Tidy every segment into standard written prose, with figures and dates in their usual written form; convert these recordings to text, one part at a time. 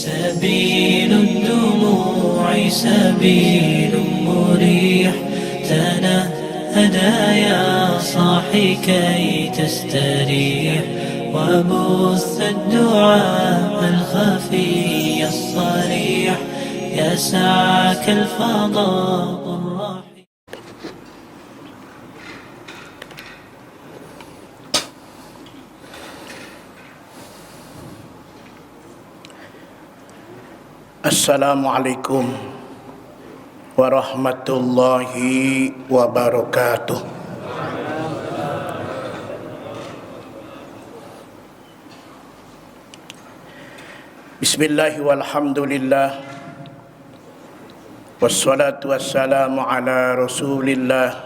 سبيل الدموع سبيل مريح تنهدى يا صاحي كي تستريح وبث الدعاء الخفي الصريح يسعك الفضاء الرحيم. Assalamualaikum warahmatullahi wabarakatuh. Bismillahi walhamdulillah wassalatu wassalamu ala rasulillah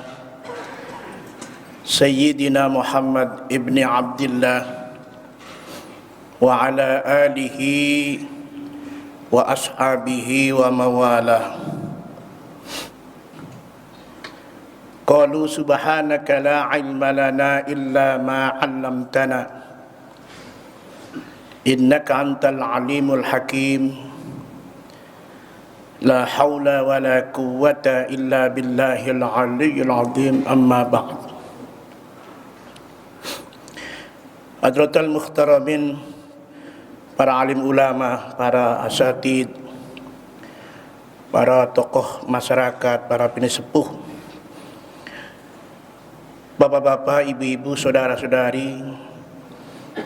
Sayyidina Muhammad ibni Abdillah wa ala alihi wa ashabihi wa mawalah. Qalu subhanaka la ilma lana illa ma 'allamtana innaka antal alimul hakim. La haula wa la quwwata illa billahil aliyyil azim. Amma ba'd. Hadratul muhtaramin, para alim ulama, para asatid, para tokoh masyarakat, para penesepuh, bapak-bapak, ibu-ibu, saudara-saudari,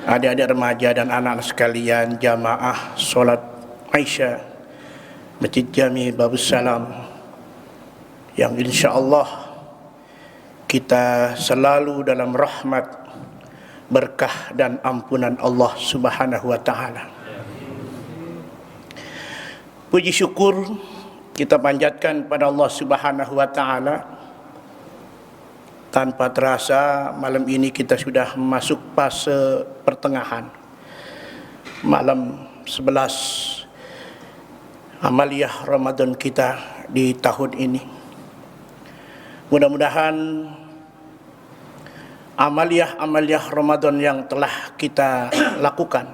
adik-adik remaja dan anak-anak sekalian, jamaah solat Aisyah Masjid Jami Babus Salam, yang insyaallah kita selalu dalam rahmat, berkah dan ampunan Allah Subhanahu wa taala. Puji syukur kita panjatkan pada Allah Subhanahu wa taala. Tanpa terasa malam ini kita sudah masuk fase pertengahan. Malam 11 amaliyah Ramadan kita di tahun ini. Mudah-mudahan amaliyah Ramadan yang telah kita lakukan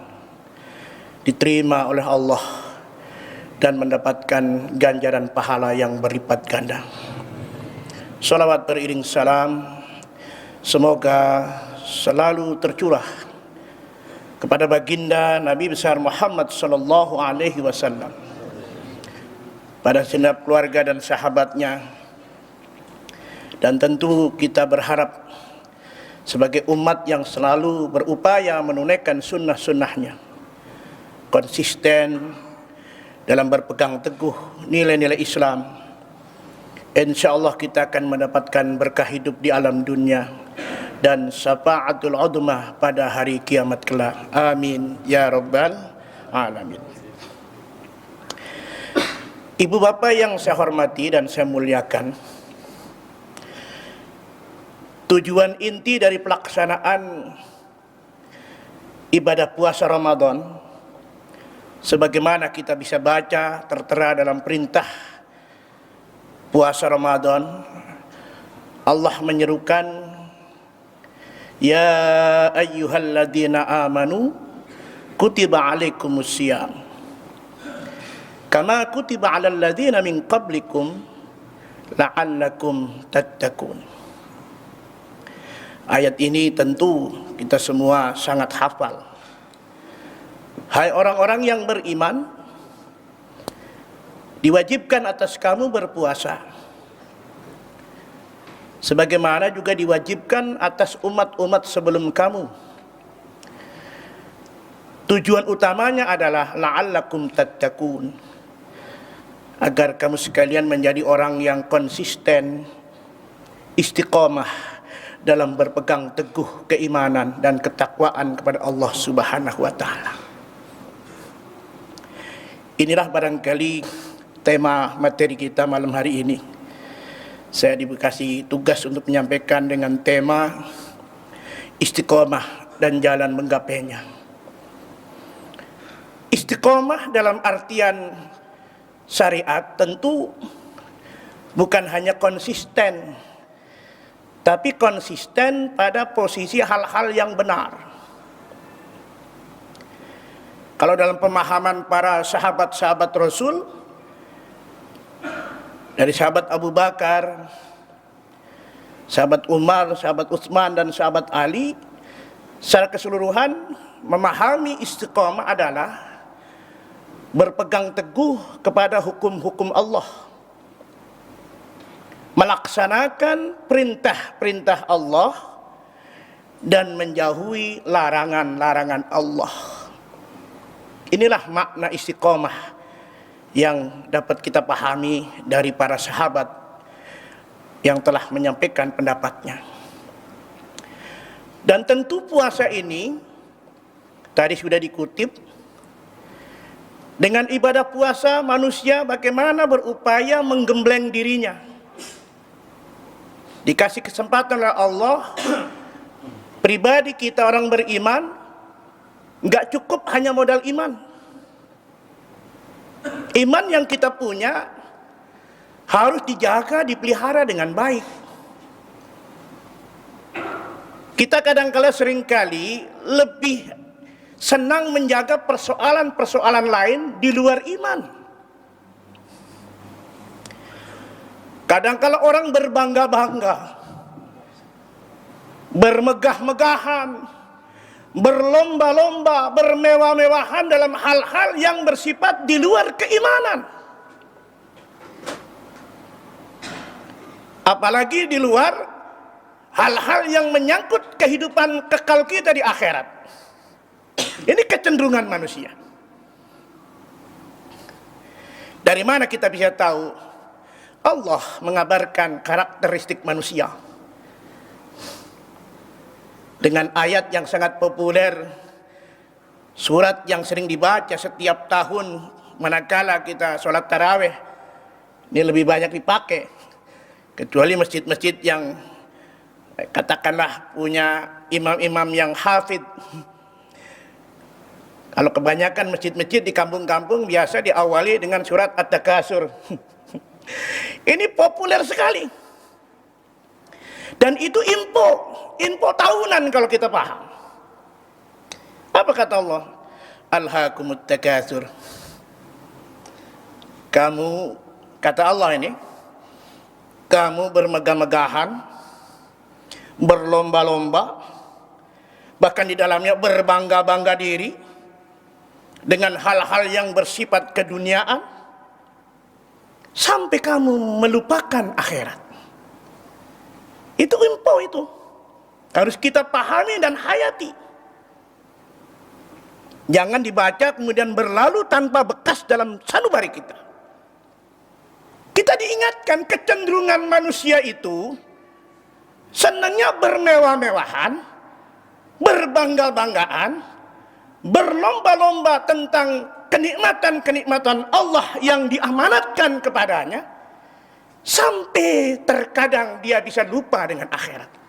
diterima oleh Allah dan mendapatkan ganjaran pahala yang berlipat ganda. Salawat beriring salam semoga selalu tercurah kepada baginda Nabi besar Muhammad sallallahu alaihi wasallam, pada segenap keluarga dan sahabatnya, dan tentu kita berharap sebagai umat yang selalu berupaya menunaikan sunnah-sunnahnya, konsisten dalam berpegang teguh nilai-nilai Islam, insyaallah kita akan mendapatkan berkah hidup di alam dunia dan syafaatul uzma pada hari kiamat kelak. Amin ya rabbal alamin. Ibu bapak yang saya hormati dan saya muliakan, tujuan inti dari pelaksanaan ibadah puasa Ramadan, sebagaimana kita bisa baca tertera dalam perintah puasa Ramadan, Allah menyerukan, ya ayyuhalladzina amanu kutiba alaikumusiyam kama kutiba alal ladzina min qablikum la'allakum tattaqun. Ayat ini tentu kita semua sangat hafal. Hai orang-orang yang beriman, diwajibkan atas kamu berpuasa, sebagaimana juga diwajibkan atas umat-umat sebelum kamu. Tujuan utamanya adalah la'allakum tattaqun, agar kamu sekalian menjadi orang yang konsisten, istiqomah dalam berpegang teguh keimanan dan ketakwaan kepada Allah Subhanahu wa taala. Inilah barangkali tema materi kita malam hari ini. Saya dikasih tugas untuk menyampaikan dengan tema istiqomah dan jalan menggapainya. Istiqomah dalam artian syariat tentu bukan hanya konsisten, tapi konsisten pada posisi hal-hal yang benar. Kalau dalam pemahaman para sahabat-sahabat Rasul, dari sahabat Abu Bakar, sahabat Umar, sahabat Utsman, dan sahabat Ali, secara keseluruhan memahami istiqamah adalah berpegang teguh kepada hukum-hukum Allah, melaksanakan perintah-perintah Allah dan menjauhi larangan-larangan Allah. Inilah makna istiqamah yang dapat kita pahami dari para sahabat yang telah menyampaikan pendapatnya. Dan tentu puasa ini tadi sudah dikutip, dengan ibadah puasa manusia bagaimana berupaya menggembleng dirinya. Dikasih kesempatan oleh Allah, pribadi kita orang beriman, nggak cukup hanya modal iman. Iman yang kita punya harus dijaga, dipelihara dengan baik. Kita kadang-kala seringkali lebih senang menjaga persoalan-persoalan lain di luar iman. Kadang-kala orang berbangga-bangga, bermegah-megahan, berlomba-lomba, bermewah-mewahan dalam hal-hal yang bersifat di luar keimanan. Apalagi di luar hal-hal yang menyangkut kehidupan kekal kita di akhirat. Ini kecenderungan manusia. Dari mana kita bisa tahu? Allah mengabarkan karakteristik manusia dengan ayat yang sangat populer, surat yang sering dibaca setiap tahun manakala kita sholat tarawih. Ini lebih banyak dipakai, kecuali masjid-masjid yang katakanlah punya imam-imam yang hafid. Kalau kebanyakan masjid-masjid di kampung-kampung biasa diawali dengan surat At-Takasur. Ini populer sekali. Dan itu info tahunan kalau kita paham. Apa kata Allah? Alhaakumut takatsur. Kamu, kata Allah ini, kamu bermegah-megahan, berlomba-lomba, bahkan di dalamnya berbangga-bangga diri dengan hal-hal yang bersifat keduniaan, sampai kamu melupakan akhirat. Itu info itu. Harus kita pahami dan hayati. Jangan dibaca kemudian berlalu tanpa bekas dalam sanubari kita. Kita diingatkan kecenderungan manusia itu senangnya bermewah-mewahan, berbangga-banggaan, berlomba-lomba tentang kenikmatan-kenikmatan Allah yang diamanatkan kepadanya, sampai terkadang dia bisa lupa dengan akhirat.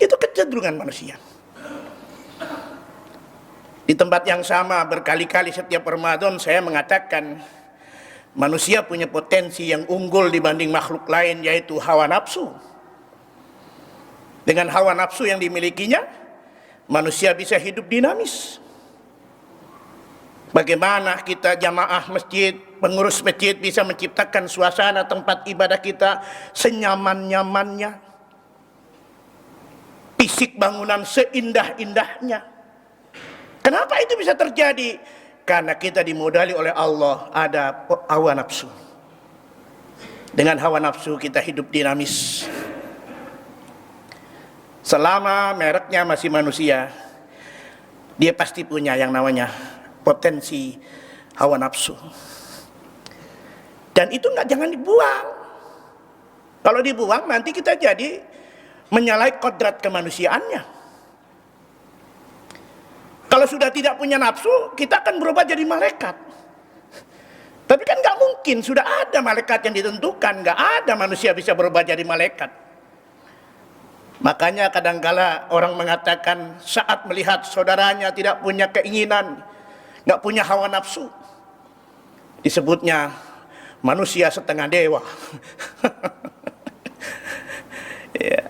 Itu kecenderungan manusia. Di tempat yang sama berkali-kali setiap Ramadan saya mengatakan manusia punya potensi yang unggul dibanding makhluk lain, yaitu hawa nafsu. Dengan hawa nafsu yang dimilikinya, manusia bisa hidup dinamis. Bagaimana kita jamaah masjid, pengurus masjid bisa menciptakan suasana tempat ibadah kita senyaman-nyamannya, fisik bangunan seindah-indahnya. Kenapa itu bisa terjadi? Karena kita dimodali oleh Allah, ada hawa nafsu. Dengan hawa nafsu kita hidup dinamis. Selama mereknya masih manusia, dia pasti punya yang namanya potensi hawa nafsu. Dan itu jangan dibuang. Kalau dibuang nanti kita jadi menyalahi kodrat kemanusiaannya. Kalau sudah tidak punya nafsu, kita akan berubah jadi malaikat. Tapi kan nggak mungkin, sudah ada malaikat yang ditentukan, nggak ada manusia bisa berubah jadi malaikat. Makanya kadangkala orang mengatakan saat melihat saudaranya tidak punya keinginan, nggak punya hawa nafsu, disebutnya manusia setengah dewa. Ya.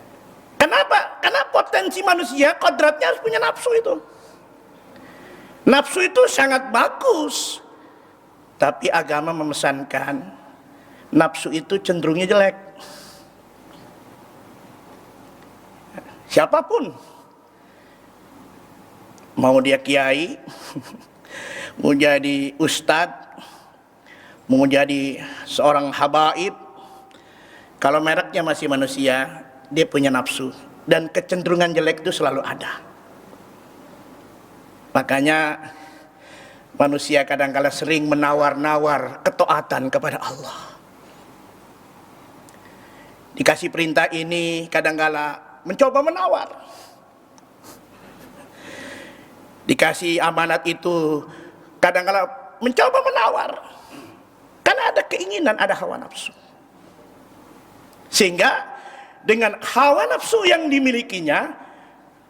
Kenapa? Karena potensi manusia, kodratnya harus punya nafsu itu. Nafsu itu sangat bagus, tapi agama memesankan nafsu itu cenderungnya jelek. Siapapun, mau dia kiai, mau jadi ustadz, mau jadi seorang habaib, kalau mereknya masih manusia, dia punya nafsu, dan kecenderungan jelek itu selalu ada. Makanya manusia kadang-kala sering menawar-nawar ketaatan kepada Allah. Dikasih perintah ini kadang-kala mencoba menawar. Dikasih amanat itu kadang-kala mencoba menawar. Karena ada keinginan, ada hawa nafsu. Sehingga dengan hawa nafsu yang dimilikinya,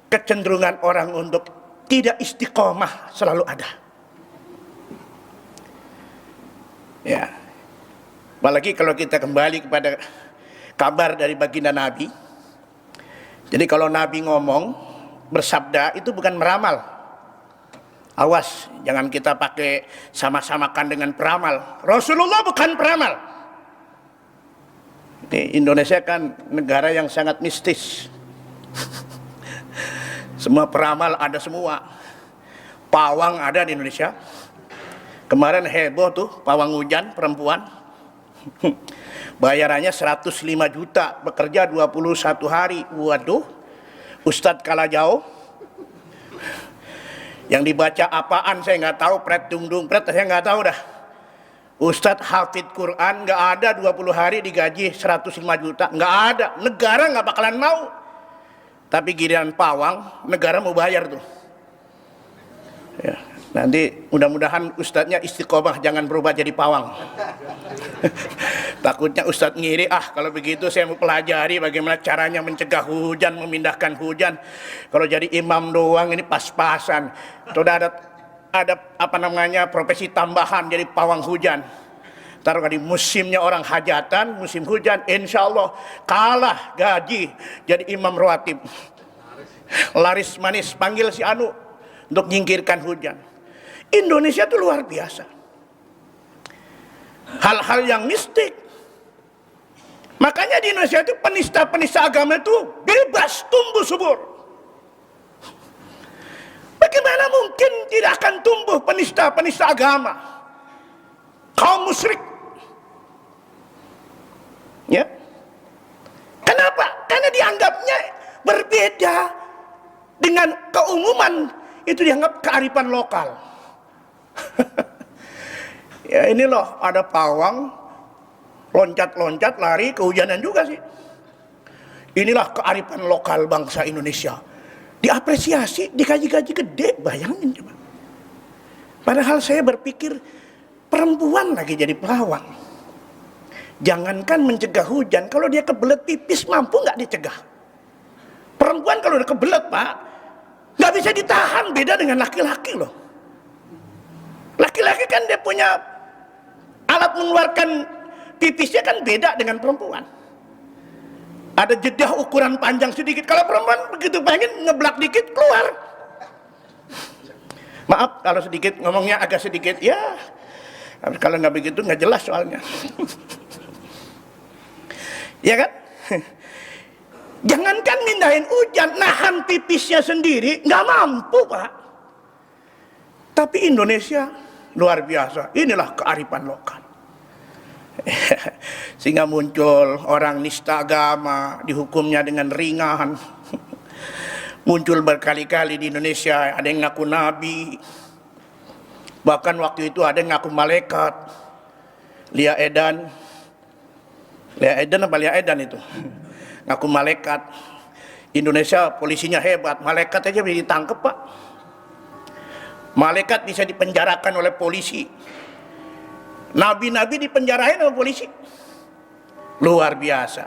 kecenderungan orang untuk tidak istiqomah selalu ada. Ya. Apalagi kalau kita kembali kepada kabar dari baginda Nabi. Jadi kalau Nabi ngomong, bersabda, itu bukan meramal. Awas, jangan kita pakai sama-samakan dengan peramal. Rasulullah bukan peramal. Indonesia kan negara yang sangat mistis. Semua peramal ada semua. Pawang ada di Indonesia. Kemarin heboh tuh, pawang hujan perempuan. Bayarannya 105 juta, bekerja 21 hari. Waduh, Ustadz kalah jauh. Yang dibaca apaan saya nggak tahu, pret dung dung pret saya nggak tahu dah. Ustadz hafid Quran nggak ada 20 hari digaji 105 juta, nggak ada. Negara nggak bakalan mau. Tapi giliran pawang, negara mau bayar tuh. Ya, nanti mudah-mudahan ustadznya istiqomah, jangan berubah jadi pawang. Takutnya ustadz ngiri, kalau begitu saya mau pelajari bagaimana caranya mencegah hujan, memindahkan hujan. Kalau jadi imam doang ini pas-pasan. Sudah ada apa namanya, profesi tambahan jadi pawang hujan. Taruh di musimnya orang hajatan, musim hujan, insya Allah kalah gaji jadi imam rawatib. Laris manis, panggil si Anu untuk nyingkirkan hujan. Indonesia itu luar biasa. Hal-hal yang mistik. Makanya di Indonesia itu penista-penista agama itu bebas tumbuh subur. Bagaimana mungkin tidak akan tumbuh penista-penista agama, kaum musyrik? Ya. Kenapa? Karena dianggapnya berbeda dengan keumuman, itu dianggap kearifan lokal. Ya ini loh, ada pawang loncat-loncat lari kehujanan juga sih. Inilah kearifan lokal bangsa Indonesia. Diapresiasi, dikaji-kaji gede, bayangin coba. Padahal saya berpikir perempuan lagi jadi pelawang. Jangankan mencegah hujan, kalau dia kebelet pipis mampu nggak dicegah? Perempuan kalau udah kebelet Pak, nggak bisa ditahan, beda dengan laki-laki loh. Laki-laki kan dia punya alat mengeluarkan pipisnya kan beda dengan perempuan. Ada jeda ukuran panjang sedikit. Kalau perempuan begitu pengen ngeblak dikit keluar. Maaf kalau sedikit ngomongnya agak sedikit ya. Kalau nggak begitu nggak jelas soalnya. Ya kan? Jangankan mindahin hujan, nahan pipisnya sendiri nggak mampu Pak. Tapi Indonesia luar biasa. Inilah kearifan lokal. Sehingga muncul orang nista agama, dihukumnya dengan ringan. Muncul berkali-kali di Indonesia, ada yang ngaku nabi, bahkan waktu itu ada yang ngaku malaikat. Lia Edan apa Lia Edan itu ngaku malaikat. Indonesia polisinya hebat, malaikat aja bisa ditangkap Pak. Malaikat bisa dipenjarakan oleh polisi. Nabi-nabi dipenjarain sama polisi. Luar biasa.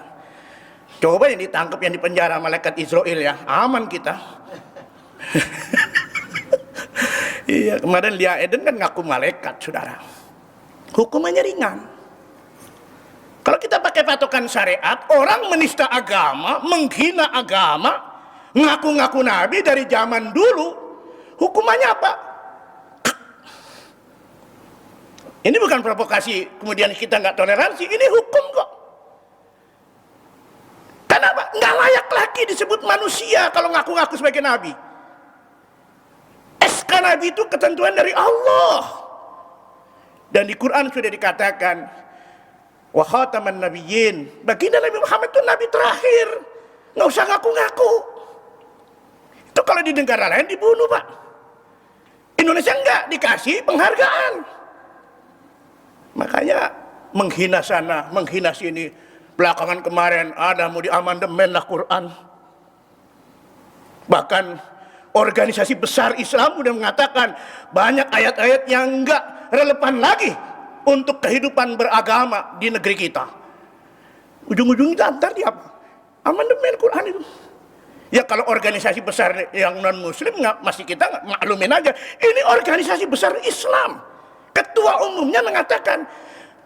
Coba yang ditangkap, yang dipenjara malaikat Israel ya, aman kita. Iya, kemarin Lia Eden kan ngaku malaikat, saudara. Hukumannya ringan. Kalau kita pakai patokan syariat, orang menista agama, menghina agama, ngaku-ngaku nabi dari zaman dulu, hukumannya apa? Ini bukan provokasi, kemudian kita nggak toleransi, ini hukum kok. Kenapa? Nggak layak lagi disebut manusia kalau ngaku-ngaku sebagai nabi. SK nabi itu ketentuan dari Allah. Dan di Quran sudah dikatakan, wa khataman nabiyyin, baginda Nabi Muhammad itu nabi terakhir. Nggak usah ngaku-ngaku. Itu kalau di negara lain dibunuh, Pak. Indonesia enggak dikasih penghargaan. Makanya menghina sana, menghina sini. Belakangan kemarin ada mau diamandemen lah Quran. Bahkan organisasi besar Islam sudah mengatakan banyak ayat-ayat yang enggak relevan lagi untuk kehidupan beragama di negeri kita. Ujung-ujungnya antar dia apa? Amandemen Quran itu. Ya kalau organisasi besar yang non muslim masih kita maklumin aja. Ini organisasi besar Islam. Ketua umumnya mengatakan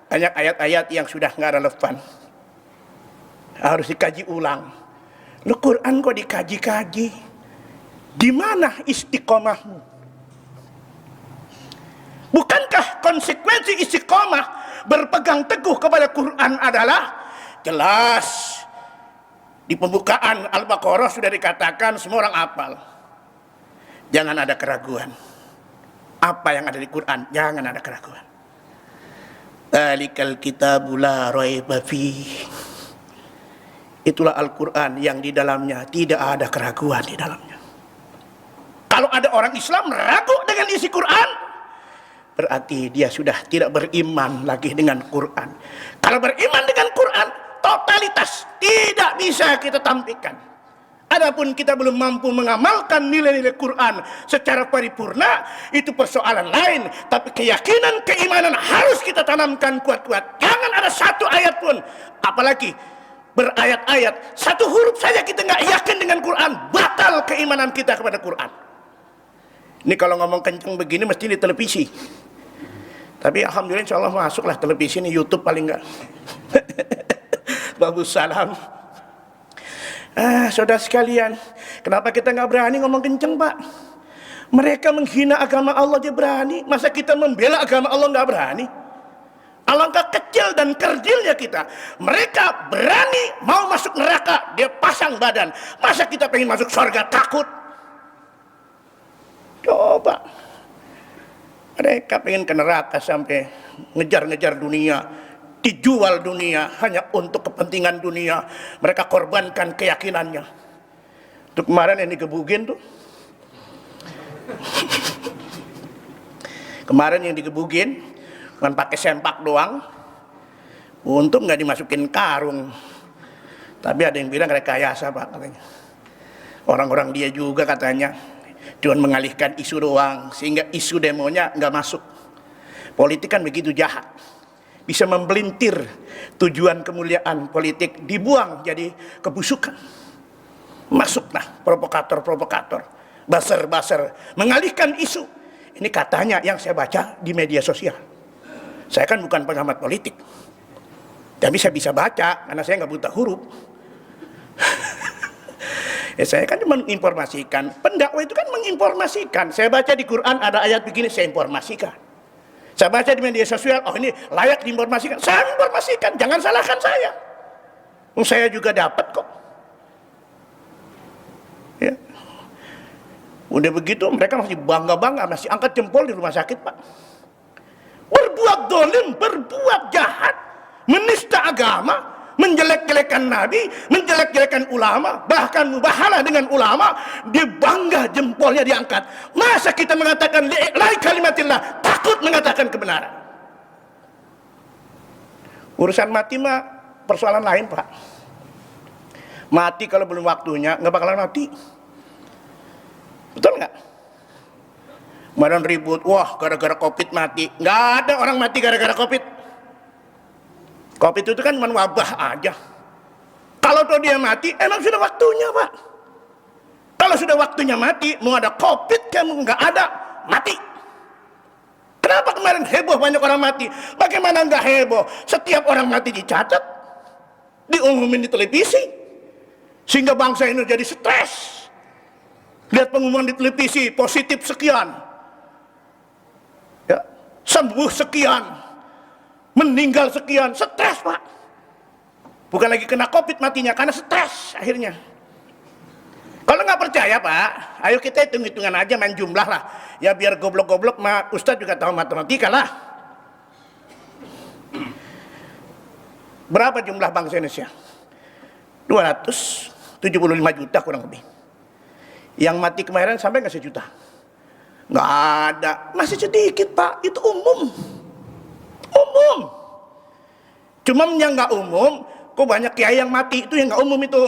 banyak ayat-ayat yang sudah nggak relevan. Harus dikaji ulang. Lu Quran kok dikaji-kaji? Di mana istiqomahmu? Bukankah konsekuensi istiqomah berpegang teguh kepada Quran adalah jelas di pembukaan Al-Baqarah sudah dikatakan semua orang hafal. Jangan ada keraguan. Apa yang ada di Quran, jangan ada keraguan. Dzalikal kitabu la raiba fihi. Itulah Al-Quran yang di dalamnya tidak ada keraguan di dalamnya. Kalau ada orang Islam ragu dengan isi Quran, berarti dia sudah tidak beriman lagi dengan Quran. Kalau beriman dengan Quran, totalitas tidak bisa kita tampilkan. Adapun kita belum mampu mengamalkan nilai-nilai Quran secara paripurna, itu persoalan lain. Tapi keyakinan, keimanan harus kita tanamkan kuat-kuat. Jangan ada satu ayat pun, apalagi berayat-ayat, satu huruf saja kita nggak yakin dengan Quran, batal keimanan kita kepada Quran. Ini kalau ngomong kenceng begini mesti di televisi. Tapi alhamdulillah insya Allah masuklah televisi ini, YouTube paling nggak. Bagus salam. Saudara sekalian, kenapa kita nggak berani ngomong kenceng, Pak? Mereka menghina agama Allah dia berani, masa kita membela agama Allah nggak berani? Alangkah kecil dan kerdilnya kita. Mereka berani mau masuk neraka, dia pasang badan. Masa kita pengen masuk surga takut? Coba. Mereka pengen ke neraka sampai ngejar-ngejar dunia, dijual dunia hanya untuk kepentingan dunia. Mereka korbankan keyakinannya. Itu kemarin yang digebugin tuh. Kemarin yang digebugin cuma pakai sempak doang, untung nggak dimasukin karung. Tapi ada yang bilang rekayasa, Pak, katanya. Orang-orang dia juga katanya cuma mengalihkan isu doang, sehingga isu demonya nggak masuk. Politik kan begitu jahat, bisa membelintir tujuan kemuliaan politik, dibuang jadi kebusukan. Masuklah provokator-provokator, buzzer-buzzer, mengalihkan isu. Ini katanya yang saya baca di media sosial. Saya kan bukan pengamat politik, tapi saya bisa baca karena saya nggak buta huruf. Ya, saya kan cuma menginformasikan. Pendakwah itu kan menginformasikan. Saya baca di Quran ada ayat begini, saya informasikan. Saya baca di media sosial, oh ini layak diinformasikan, saya informasikan. Jangan salahkan saya. Saya juga dapat kok. Ya. Udah begitu mereka masih bangga-bangga, masih angkat jempol di rumah sakit, Pak. Berbuat dolim, berbuat jahat, menista agama, menjelek-jelekan nabi, menjelek-jelekan ulama, bahkan mubahalah dengan ulama, dia bangga jempolnya diangkat. Masa kita mengatakan li'ilai kalimatillah, takut mengatakan kebenaran? Urusan mati mah persoalan lain, Pak. Mati kalau belum waktunya nggak bakalan mati. Betul nggak? Kemarin ribut, wah gara-gara COVID mati. Nggak ada orang mati gara-gara COVID. COVID itu kan cuma wabah aja. Kalau tuh dia mati, emang sudah waktunya, Pak. Kalau sudah waktunya mati, mau ada COVID kamu nggak ada, mati. Kenapa kemarin heboh banyak orang mati? Bagaimana nggak heboh? Setiap orang mati dicatat, diumumin di televisi, sehingga bangsa ini jadi stres. Lihat pengumuman di televisi, positif sekian, ya, sembuh sekian, meninggal sekian, stres Pak. Bukan lagi kena COVID matinya, karena stres akhirnya. Kalau nggak percaya Pak, ayo kita hitung-hitungan aja, main jumlah lah. Ya biar goblok-goblok mah Ustadz juga tahu matematika lah. Berapa jumlah bangsa Indonesia? 275 juta kurang lebih. Yang mati kemarin sampai nggak sejuta? Nggak ada, masih sedikit Pak, itu umum. Umum. Cuma yang nggak umum, kok banyak kiai yang mati, itu yang nggak umum itu.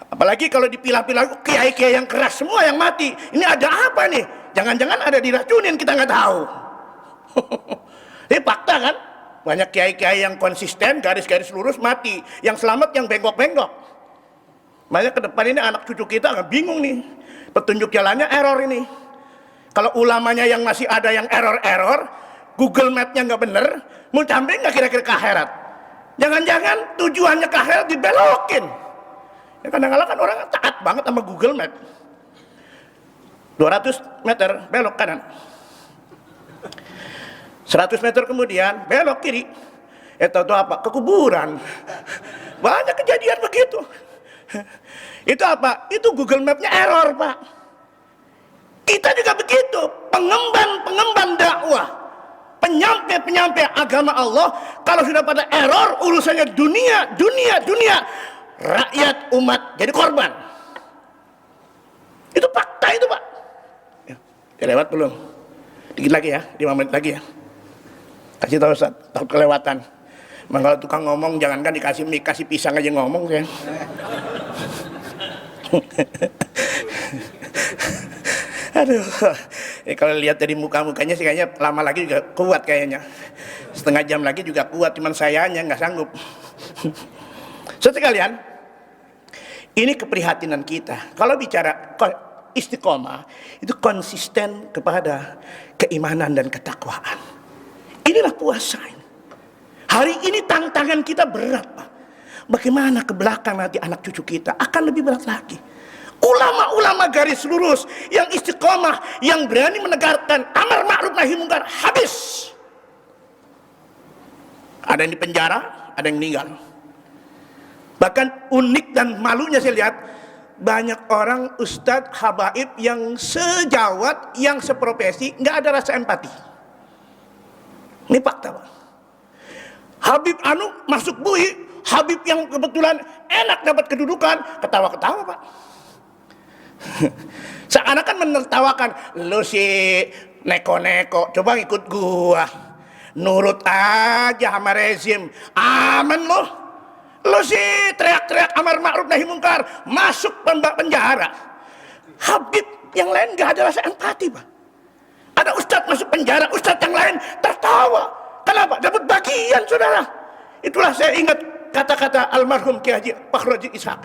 Apalagi kalau dipilah-pilah kiai-kiai yang keras semua yang mati. Ini ada apa nih? Jangan-jangan ada diracunin, kita nggak tahu. Ini fakta kan? Banyak kiai-kiai yang konsisten, garis-garis lurus mati. Yang selamat yang bengkok-bengkok. Banyak ke depan ini anak cucu kita nggak bingung nih. Petunjuk jalannya error ini. Kalau ulamanya yang masih ada yang error-error, Google Map-nya nggak bener, mau sampai nggak kira-kira ke akhirat? Jangan-jangan tujuannya ke akhirat dibelokin. Ya kadang-kadang kan orang taat banget sama Google Map. 200 meter belok kanan. 100 meter kemudian belok kiri. Tahu apa? Ke kuburan. Banyak kejadian begitu. Itu apa? Itu Google Map-nya error Pak. Kita juga begitu. Pengemban dakwah, penyampai agama Allah, kalau sudah pada error, urusannya dunia, rakyat umat jadi korban. Itu fakta itu Pak. Ya, lewat belum? Dikit lagi ya, 5 menit lagi ya. Kasih tahu Ustaz, takut kelewatan. Emang kalau tukang ngomong jangankan dikasih mic, kasih pisang aja ngomong ya. Aduh, kalau lihat dari muka-mukanya sih kayaknya lama lagi juga kuat kayaknya. Setengah jam lagi juga kuat, cuman sayanya nggak sanggup. Sekalian, ini keprihatinan kita. Kalau bicara istiqomah, itu konsisten kepada keimanan dan ketakwaan. Inilah puasa. Hari ini tantangan kita berat Pak. Bagaimana ke belakang nanti anak cucu kita akan lebih berat lagi. Ulama-ulama garis lurus yang istiqomah, yang berani menegakkan amar ma'ruf nahi munkar, habis. Ada yang di penjara, ada yang meninggal. Bahkan unik dan malunya saya lihat, banyak orang ustadz habaib yang sejawat, yang seprofesi, nggak ada rasa empati. Ini fakta Pak. Habib anu masuk bui, Habib yang kebetulan enak dapat kedudukan, ketawa-ketawa Pak. Seakan-akan menertawakan, lu si neko-neko, coba ikut gua, nurut aja sama rezim, aman lo. Lu si teriak-teriak amar ma'ruf nahi munkar, masuk penjara. Habib yang lain gak ada rasa empati Pak. Ada ustadz masuk penjara, ustadz yang lain tertawa. Kenapa? Dapat bagian saudara. Itulah saya ingat kata-kata almarhum Kiai Haji Fakhruddin Ishaq.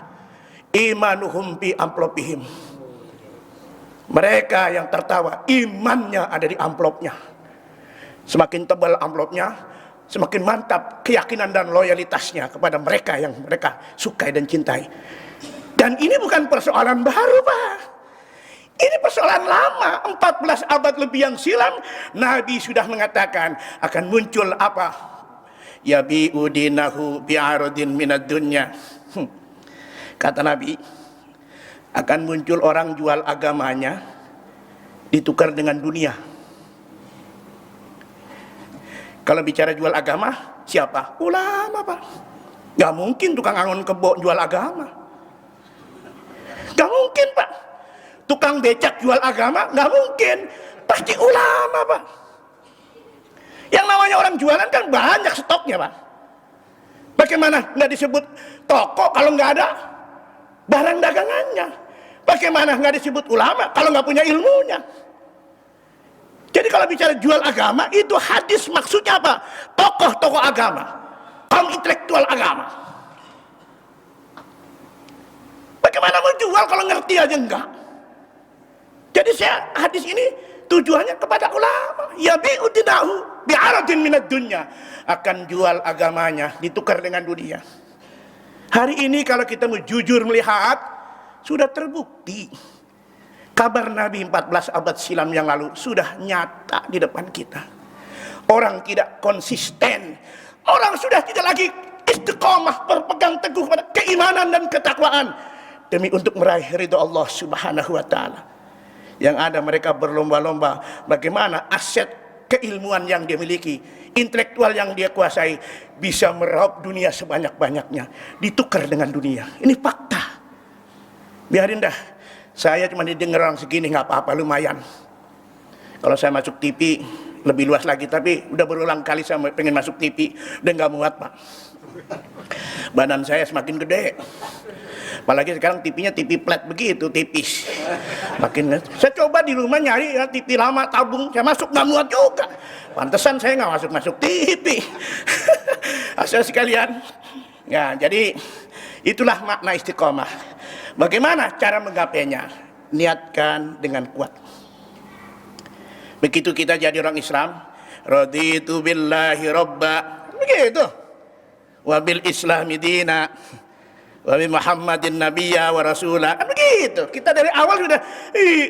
Imanuhum bi amplopihim. Mereka yang tertawa, imannya ada di amplopnya. Semakin tebal amplopnya, semakin mantap keyakinan dan loyalitasnya kepada mereka yang mereka sukai dan cintai. Dan ini bukan persoalan baru Pak. Ini persoalan lama, 14 abad lebih yang silam, Nabi sudah mengatakan akan muncul apa? Ya bi'udinahu bi'aradin minad dunya. Kata Nabi, akan muncul orang jual agamanya ditukar dengan dunia. Kalau bicara jual agama, siapa? Ulama Pak. Gak mungkin tukang angon kebo jual agama. Gak mungkin Pak. Tukang becak jual agama, nggak mungkin. Pasti ulama Pak. Yang namanya orang jualan kan banyak stoknya Pak. Bagaimana nggak disebut toko kalau nggak ada barang dagangannya? Bagaimana nggak disebut ulama kalau nggak punya ilmunya? Jadi kalau bicara jual agama, itu hadis maksudnya apa? Tokoh-tokoh agama, kaum intelektual agama. Bagaimana mau jual kalau ngerti aja enggak? Jadi hadis ini tujuannya kepada ulama. Ya bi'udinahu bi'aradin minad dunya. Akan jual agamanya, ditukar dengan dunia. Hari ini kalau kita mau jujur melihat, sudah terbukti. Kabar Nabi 14 abad silam yang lalu sudah nyata di depan kita. Orang tidak konsisten, orang sudah tidak lagi istiqomah, berpegang teguh pada keimanan dan ketakwaan demi untuk meraih ridha Allah Subhanahu wa taala. Yang ada mereka berlomba-lomba bagaimana aset keilmuan yang dia miliki, intelektual yang dia kuasai bisa meraup dunia sebanyak-banyaknya, ditukar dengan dunia. Ini fakta. Biarin dah, saya cuma didengar orang segini nggak apa-apa, lumayan. Kalau saya masuk TV lebih luas lagi, tapi udah berulang kali saya pengen masuk TV, udah nggak muat Pak. Badan saya semakin gede. Apalagi sekarang TV-nya TV flat begitu, tipis. Makin saya coba di rumah nyari ya, TV lama tabung, saya masuk nggak muat juga. Pantesan saya nggak masuk TV. Asal sekalian. Ya, jadi itulah makna istiqomah. Bagaimana cara menggapainya? Niatkan dengan kuat. Begitu kita jadi orang Islam, raditu billahi robba, begitu. Wa bil islami dina, wa bi Muhammadin nabiyya wa rasulah, kan begitu. Kita dari awal sudah,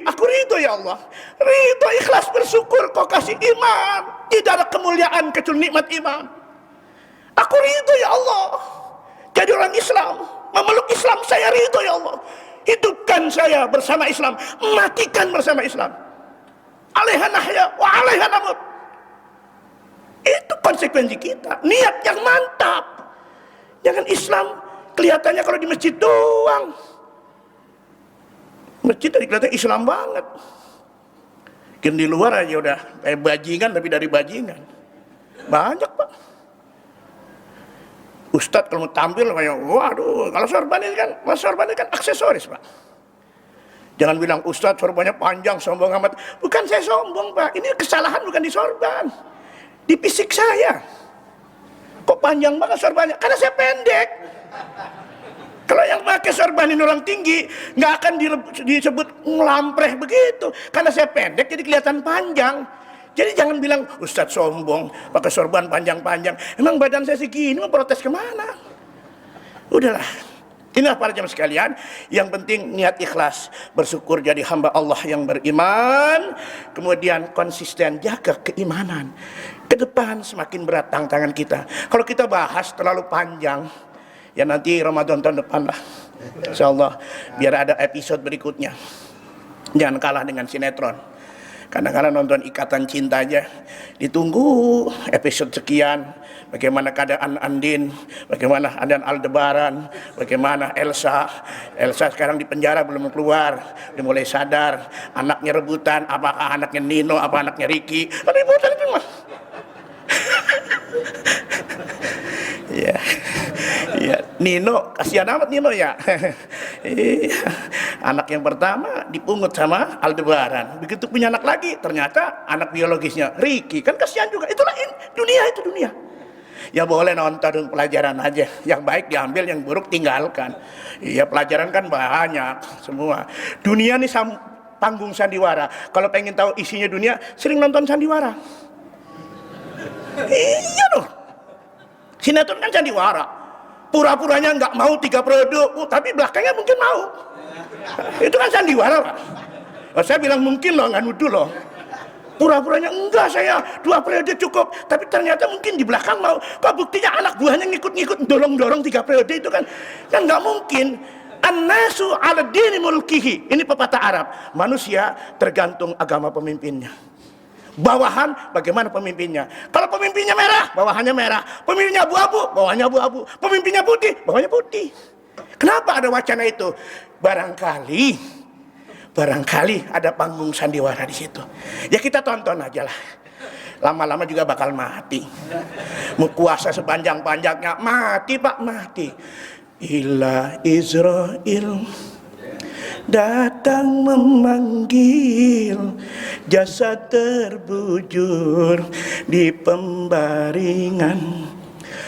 aku ridho ya Allah, ridho, ikhlas, bersyukur kau kasih iman, tidak ada kemuliaan kecuali nikmat iman. Aku ridho ya Allah, jadi orang Islam, memeluk Islam, saya ridho ya Allah. Hidupkan saya bersama Islam, matikan bersama Islam. Alaiha nahya wa alaiha namut. Itu konsekuensi kita, niat yang mantap. Jangan Islam kelihatannya kalau di masjid doang. Masjid tadi kelihatan Islam banget. Mungkin di luar aja udah kayak bajingan, tapi dari bajingan. Banyak Pak. Ustadz kalau mau tampil kayak, waduh, kalau sorban ini kan aksesoris Pak. Jangan bilang Ustadz sorbannya panjang, sombong amat. Bukan saya sombong Pak, ini kesalahan bukan di sorban, di fisik saya. Kok panjang banget sorbannya? Karena saya pendek. Kalau yang pakai sorban ini orang tinggi, nggak akan disebut ngelampreh begitu. Karena saya pendek jadi kelihatan panjang. Jadi jangan bilang Ustadz sombong, pakai sorban panjang-panjang. Emang badan saya segini, mau protes kemana? Udahlah. Inilah para jemaah sekalian, yang penting niat ikhlas, bersyukur jadi hamba Allah yang beriman, kemudian konsisten jaga keimanan. Ke depan semakin berat tantangan kita. Kalau kita bahas terlalu panjang, ya nanti Ramadan tahun depan lah, insyaallah, biar ada episode berikutnya. Jangan kalah dengan sinetron. Kadang-kadang nonton Ikatan Cinta aja ditunggu episode sekian, bagaimana keadaan Andin, bagaimana keadaan Aldebaran, bagaimana Elsa sekarang di penjara belum keluar, udah mulai sadar, anaknya rebutan, apakah anaknya Nino, apa anaknya Ricky, rebutan itu mah. Ya, ya, Nino, kasihan amat Nino ya. Anak yang pertama dipungut sama Aldebaran. Begitu punya anak lagi, ternyata anak biologisnya Ricky. Kan kasihan juga. Itulah dunia, itu dunia. Ya boleh nonton pelajaran aja. Yang baik diambil, yang buruk tinggalkan. Iya, pelajaran kan banyak semua. Dunia nih panggung sandiwara. Kalau pengen tahu isinya dunia, sering nonton sandiwara. Iya dong. Sinetron kan sandiwara. Pura-puranya nggak mau 3 periode, tapi belakangnya mungkin mau. Itu kan sandiwara Pak. Saya bilang mungkin loh, nggak nuduh loh. Pura-puranya enggak, saya 2 periode cukup, tapi ternyata mungkin di belakang mau. Kok buktinya anak buahnya ngikut-ngikut, dorong-dorong 3 periode itu kan nggak mungkin. An-nasu 'ala dini mulkihi. Ini pepatah Arab. Manusia tergantung agama pemimpinnya. Bawahan bagaimana pemimpinnya. Kalau pemimpinnya merah, bawahannya merah. Pemimpinnya abu-abu, bawahannya abu-abu. Pemimpinnya putih, bawahnya putih. Kenapa ada wacana itu? Barangkali ada panggung sandiwara di situ. Ya kita tonton aja lah. Lama-lama juga bakal mati. Mau kuasa sepanjang-panjangnya, mati Pak, mati. Ila Israel datang memanggil, jasad terbujur di pembaringan,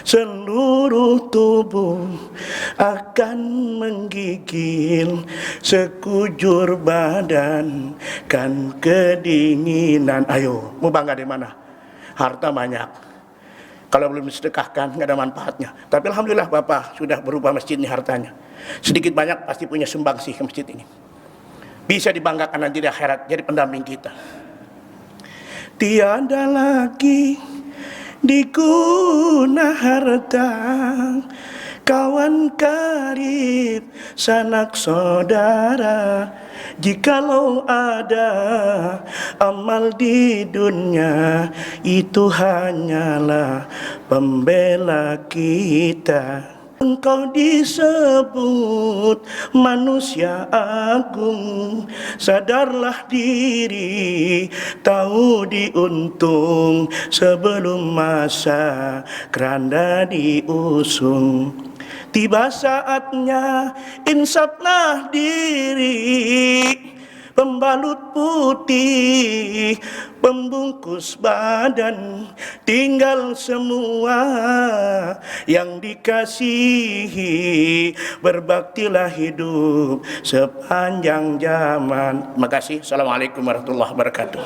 seluruh tubuh akan menggigil, sekujur badan kan kedinginan. Ayo, mau bangga di mana? Harta banyak, kalau belum disedekahkan nggak ada manfaatnya. Tapi alhamdulillah Bapak sudah berubah masjid ini hartanya. Sedikit banyak pasti punya sumbangsih ke masjid ini. Bisa dibanggakan nanti di akhirat jadi pendamping kita. Tiada lagi diguna harta, kawan karib, sanak saudara. Jikalau ada amal di dunia, itu hanyalah pembela kita. Engkau disebut manusia agung, sadarlah diri, tahu diuntung sebelum masa keranda diusung. Tiba saatnya insaflah diri, pembalut putih, pembungkus badan, tinggal semua yang dikasihi, berbaktilah hidup sepanjang zaman. Terima kasih. Assalamualaikum warahmatullahi wabarakatuh.